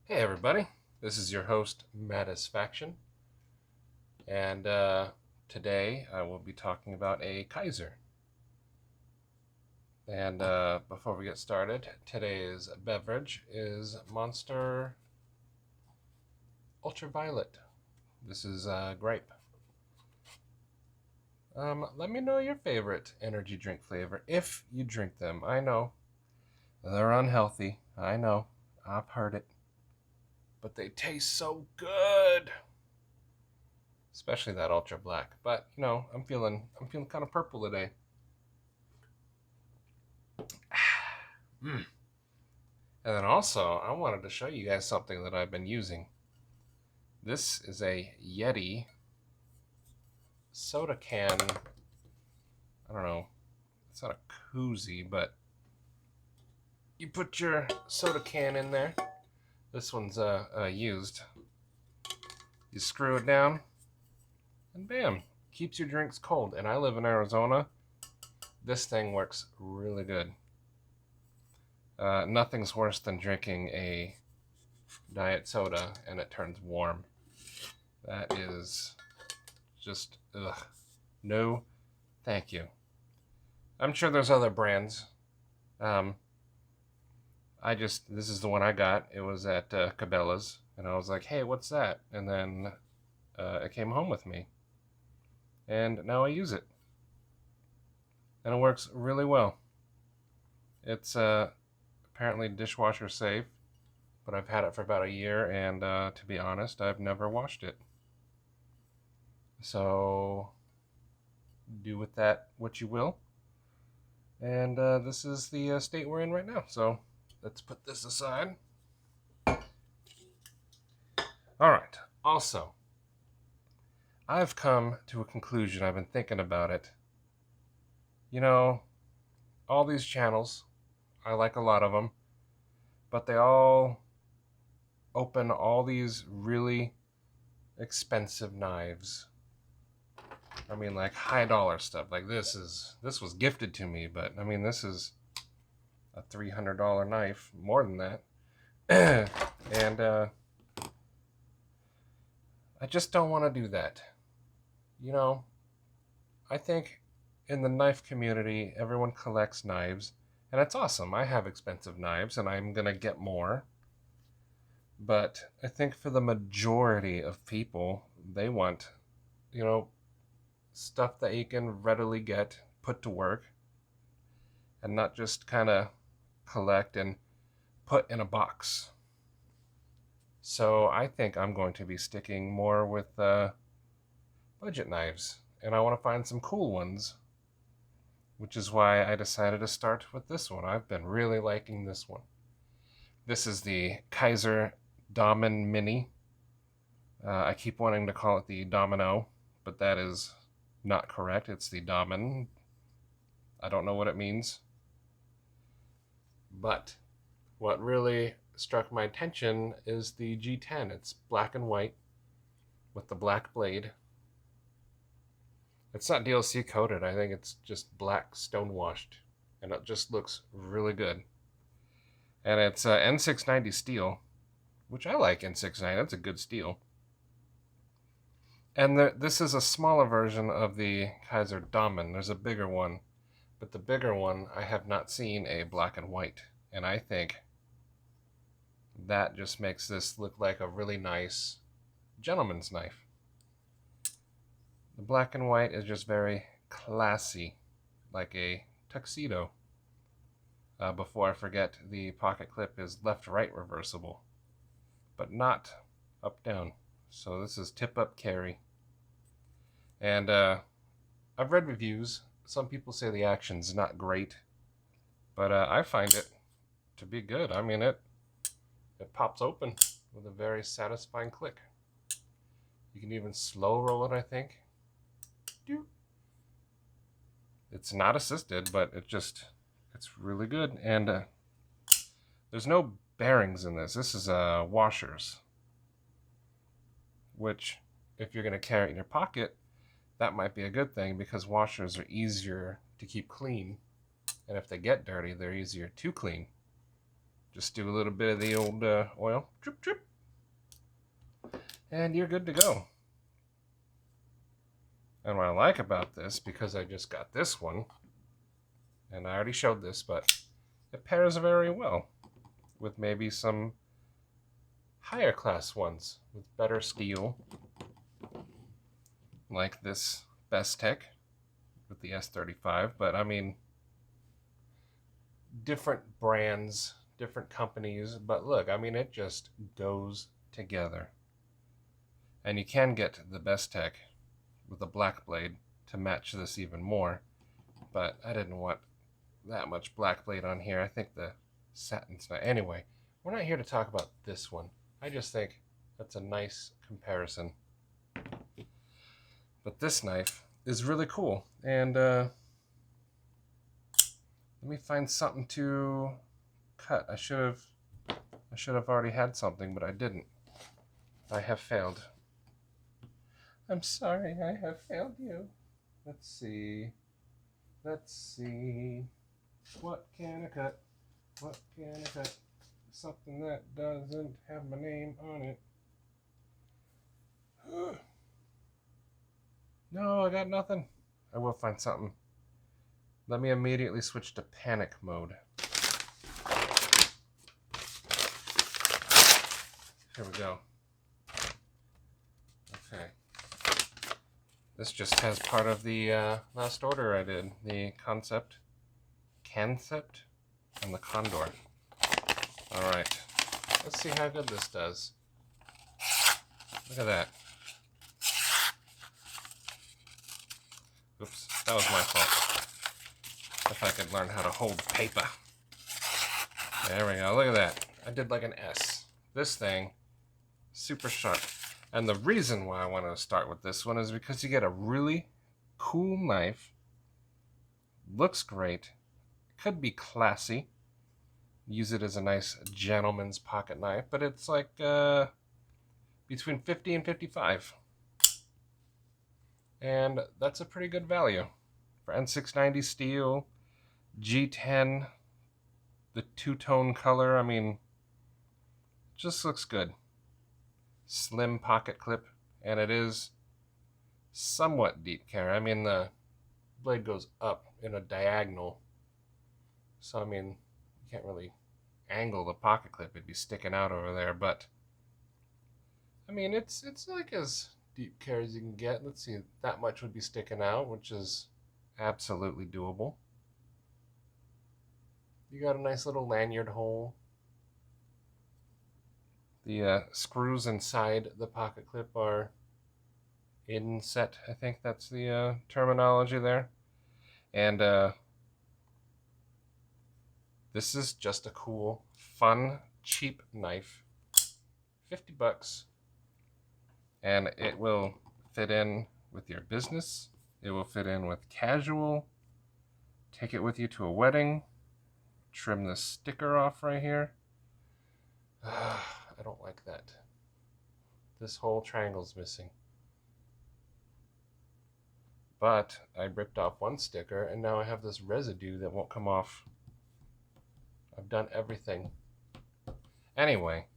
Hey everybody, this is your host Matisfaction, and today I will be talking about a Kizer. And before we get started, today's beverage is Monster Ultraviolet. This is grape. Let me know your favorite energy drink flavor if you drink them. I know they're unhealthy. I know, I've heard it, but they taste so good. Especially that ultra black. But I'm feeling kind of purple today. Mm. And then also, I wanted to show you guys something that I've been using. This is a Yeti soda can. I don't know. It's not a koozie, but you put your soda can in there. This one's used. You screw it down, and bam, keeps your drinks cold. And I live in Arizona. This thing works really good. Nothing's worse than drinking a diet soda and it turns warm. That is just ugh. No, thank you. I'm sure there's other brands. Um, this is the one I got. It was at Cabela's, and I was like, hey, what's that? And then it came home with me, and now I use it, and it works really well. It's apparently dishwasher safe, but I've had it for about a year, and to be honest, I've never washed it. So do with that what you will. And this is the state we're in right now. So let's put this aside. All right. Also, I've come to a conclusion. I've been thinking about it. You know, all these channels, I like a lot of them, but they all open all these really expensive knives. I mean, like high dollar stuff. Like this was gifted to me, but I mean, this is a $300 knife, more than that. And I just don't want to do that. You know, I think in the knife community, everyone collects knives, and it's awesome. I have expensive knives, and I'm going to get more. But I think for the majority of people, they want, you know, stuff that you can readily get put to work and not just kind of collect and put in a box. So I think I'm going to be sticking more with budget knives, and I want to find some cool ones, which is why I decided to start with this one. I've been really liking this one. This is the Kizer Domin Mini. I keep wanting to call it the Domino, but that is not correct. It's the Domin. I don't know what it means. But what really struck my attention is the G10. It's black and white with the black blade. It's not DLC coated. I think it's just black stonewashed, and it just looks really good. And it's N690 steel, which I like N690. That's a good steel. And this is a smaller version of the Kizer Domin. There's a bigger one, but the bigger one I have not seen a black and white, and I think that just makes this look like a really nice gentleman's knife. The black and white is just very classy, like a tuxedo. Before I forget, the pocket clip is left-right reversible, but not up-down. So this is tip-up carry. And I've read reviews. Some people say the action's not great, but I find it to be good. I mean, it pops open with a very satisfying click. You can even slow roll it, I think. It's not assisted, but it's really good. And there's no bearings in this. This is washers, which if you're going to carry it in your pocket, that might be a good thing because washers are easier to keep clean. And if they get dirty, they're easier to clean, Just do a little bit of the old oil, drip, drip, and you're good to go. And what I like about this, because I just got this one, and I already showed this, but it pairs very well with maybe some higher class ones with better steel, like this Bestech with the S35. But I mean, different brands, different companies, but look, I mean, it just goes together. And you can get the Bestech with a black blade to match this even more, but I didn't want that much black blade on here. I think the satin's not. Anyway, we're not here to talk about this one. I just think that's a nice comparison. But this knife is really cool, and let me find something to cut. I should have already had something, but I didn't. I have failed. I'm sorry, I have failed you. Let's see. What can I cut? What can I cut? Something that doesn't have my name on it. No, I got nothing. I will find something. Let me immediately switch to panic mode. Here we go. Okay. This just has part of the last order I did. The concept, and the condor. Alright. Let's see how good this does. Look at that. Oops, that was my fault. If I could learn how to hold paper. There we go, look at that. I did like an S. This thing, super sharp. And the reason why I want to start with this one is because you get a really cool knife. Looks great. Could be classy. Use it as a nice gentleman's pocket knife, but it's like between 50 and 55. And that's a pretty good value. For N690 steel, G10, the two-tone color, I mean, just looks good. Slim pocket clip, and it is somewhat deep carry. I mean, the blade goes up in a diagonal, so I mean, you can't really angle the pocket clip. It'd be sticking out over there, but I mean, it's like as deep carry as you can get. Let's see, that much would be sticking out, which is absolutely doable. You got a nice little lanyard hole. The screws inside the pocket clip are inset. I think that's the terminology there. And this is just a cool, fun, cheap knife. 50 bucks. And it will fit in with your business. It will fit in with casual. Take it with you to a wedding. Trim the sticker off right here. I don't like that. This whole triangle's missing. But I ripped off one sticker and now I have this residue that won't come off. I've done everything. Anyway,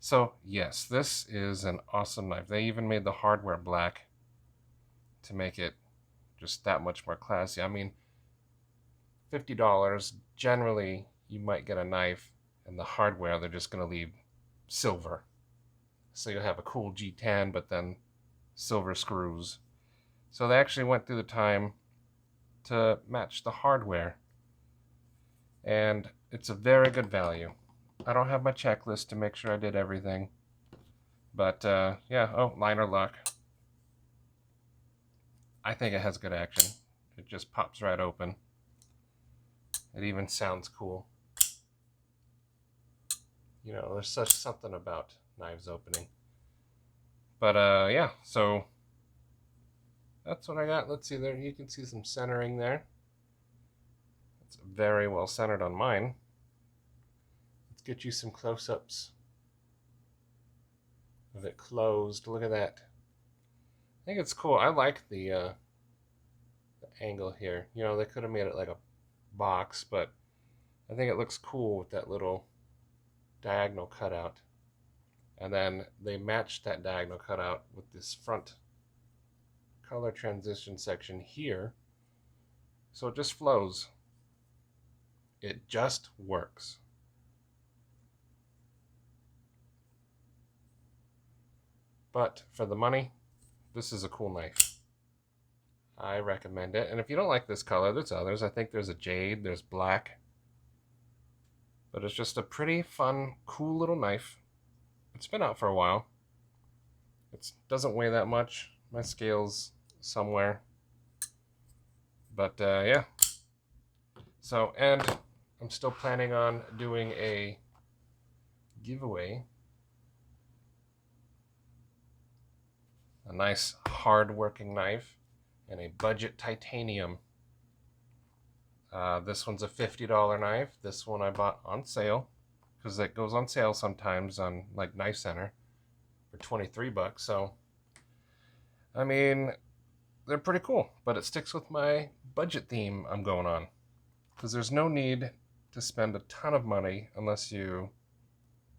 so yes, this is an awesome knife. They even made the hardware black to make it just that much more classy. I mean, $50, generally you might get a knife and the hardware they're just going to leave silver. So you'll have a cool G10, but then silver screws. So they actually went through the time to match the hardware. And it's a very good value. I don't have my checklist to make sure I did everything. But yeah, oh, liner lock. I think it has good action. It just pops right open. It even sounds cool. You know, there's such something about knives opening. But yeah, so that's what I got. Let's see there. You can see some centering there. It's very well centered on mine. Let's get you some close-ups of it closed. Look at that. I think it's cool. I like the angle here. You know, they could have made it like a box, but I think it looks cool with that little diagonal cutout. And then they matched that diagonal cutout with this front color transition section here. So it just flows. It just works. But for the money, this is a cool knife. I recommend it. And if you don't like this color, there's others. I think there's a jade, there's black. But it's just a pretty fun, cool little knife. It's been out for a while. It doesn't weigh that much. My scale's somewhere. But yeah. So, and I'm still planning on doing a giveaway. A nice hard-working knife and a budget titanium. This one's a $50 knife. This one I bought on sale because it goes on sale sometimes on like Knife Center for 23 bucks. So, I mean, they're pretty cool, but it sticks with my budget theme I'm going on because there's no need to spend a ton of money unless you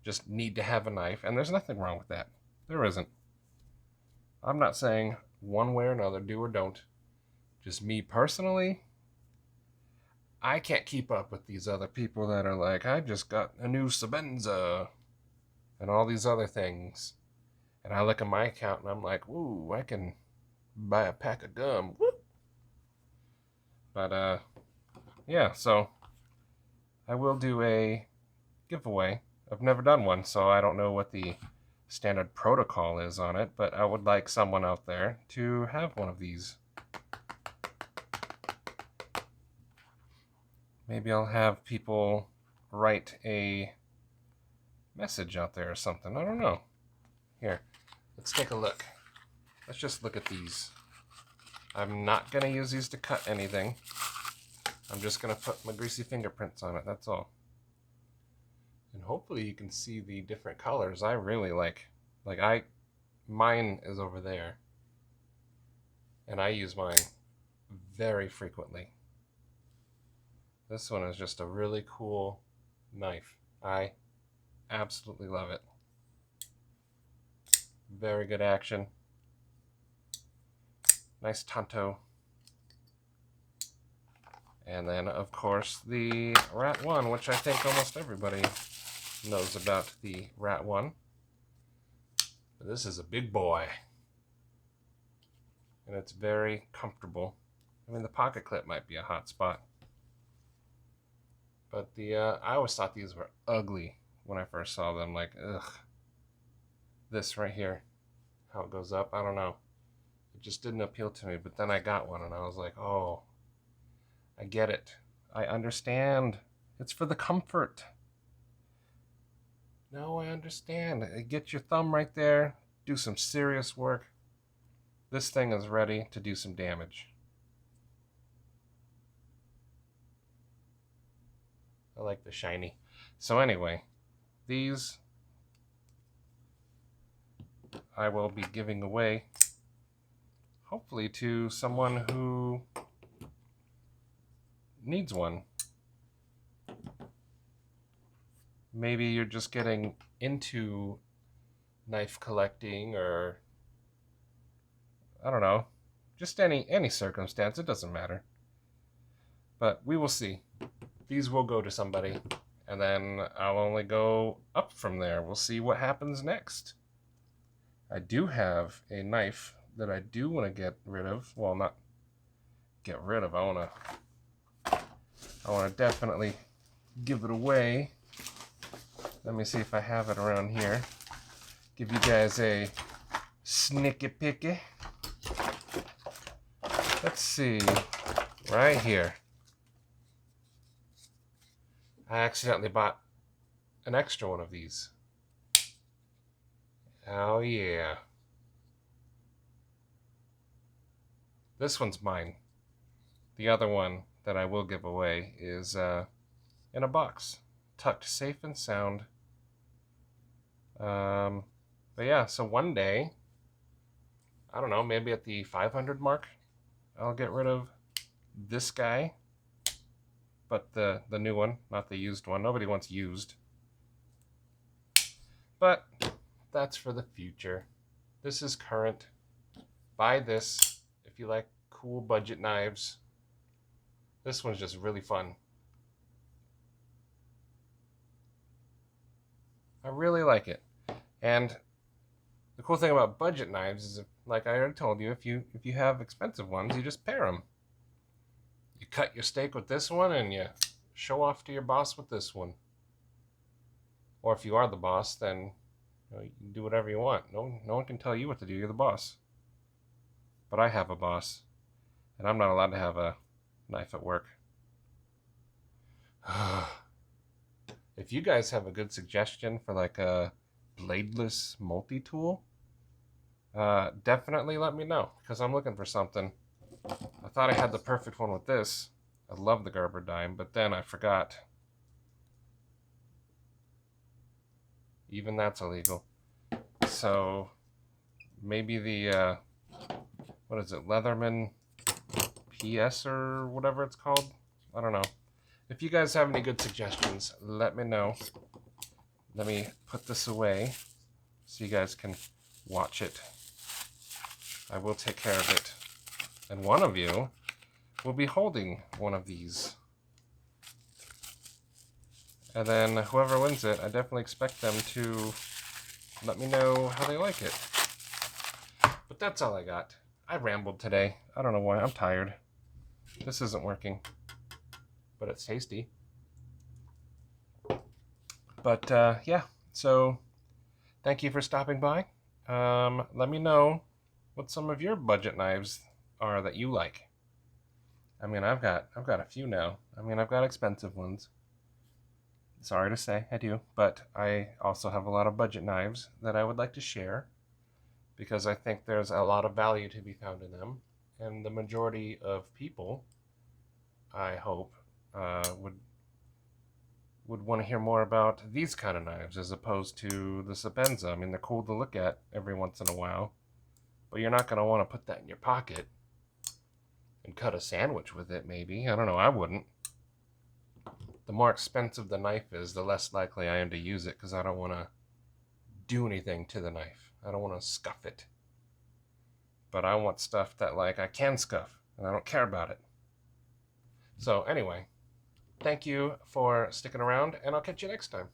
just need to have a knife, and there's nothing wrong with that. There isn't. I'm not saying one way or another, do or don't. Just me personally, I can't keep up with these other people that are like, I just got a new Sabenza and all these other things. And I look at my account and I'm like, ooh, I can buy a pack of gum. Woo! But yeah, so I will do a giveaway. I've never done one, so I don't know what the standard protocol is on it, but I would like someone out there to have one of these. Maybe I'll have people write a message out there or something. I don't know. Here, let's take a look. Let's just look at these. I'm not going to use these to cut anything. I'm just going to put my greasy fingerprints on it. That's all. And hopefully you can see the different colors I really like. Mine is over there. And I use mine very frequently. This one is just a really cool knife. I absolutely love it. Very good action. Nice tanto. And then, of course, the Rat 1, which I think almost everybody knows about the Rat 1. But this is a big boy. And it's very comfortable. I mean, the pocket clip might be a hot spot. But I always thought these were ugly when I first saw them. Like, ugh. This right here, how it goes up, I don't know. It just didn't appeal to me. But then I got one and I was like, oh, I get it. I understand. It's for the comfort. No, I understand. Get your thumb right there. Do some serious work. This thing is ready to do some damage. I like the shiny. So anyway, these I will be giving away, hopefully to someone who needs one. Maybe you're just getting into knife collecting, or I don't know, just any circumstance. It doesn't matter. But we will see. These will go to somebody, and then I'll only go up from there. We'll see what happens next. I do have a knife that I do want to get rid of. Well, not get rid of. I want to definitely give it away. Let me see if I have it around here. Give you guys a snicky picky. Let's see. Right here. I accidentally bought an extra one of these. Oh yeah. This one's mine. The other one that I will give away is in a box, tucked safe and sound. But yeah, so one day, I don't know, maybe at the 500 mark, I'll get rid of this guy. But the new one, not the used one. Nobody wants used. But that's for the future. This is current. Buy this if you like cool budget knives. This one's just really fun. I really like it. And the cool thing about budget knives is, like I already told you, if you have expensive ones, you just pair them. You cut your steak with this one, and you show off to your boss with this one. Or if you are the boss, then you can do whatever you want. No one can tell you what to do. You're the boss. But I have a boss, and I'm not allowed to have a knife at work. If you guys have a good suggestion for like a bladeless multi-tool, definitely let me know, because I'm looking for something. I thought I had the perfect one with this. I love the Gerber dime, but then I forgot. Even that's illegal. So maybe the what is it, Leatherman PS or whatever it's called? I don't know. If you guys have any good suggestions, let me know. Let me put this away so you guys can watch it. I will take care of it. And one of you will be holding one of these. And then whoever wins it, I definitely expect them to let me know how they like it. But that's all I got. I rambled today. I don't know why. I'm tired. This isn't working. But it's tasty. But yeah, so thank you for stopping by. Let me know what some of your budget knives are that you like. I mean, I've got a few now. I mean, I've got expensive ones. Sorry to say, I do, but I also have a lot of budget knives that I would like to share because I think there's a lot of value to be found in them, and the majority of people, I hope, would want to hear more about these kind of knives as opposed to the Sapenza. I mean, they're cool to look at every once in a while, but you're not going to want to put that in your pocket and cut a sandwich with it, maybe. I don't know, I wouldn't. The more expensive the knife is, the less likely I am to use it because I don't want to do anything to the knife. I don't want to scuff it. But I want stuff that, like, I can scuff, and I don't care about it. So anyway, thank you for sticking around, and I'll catch you next time.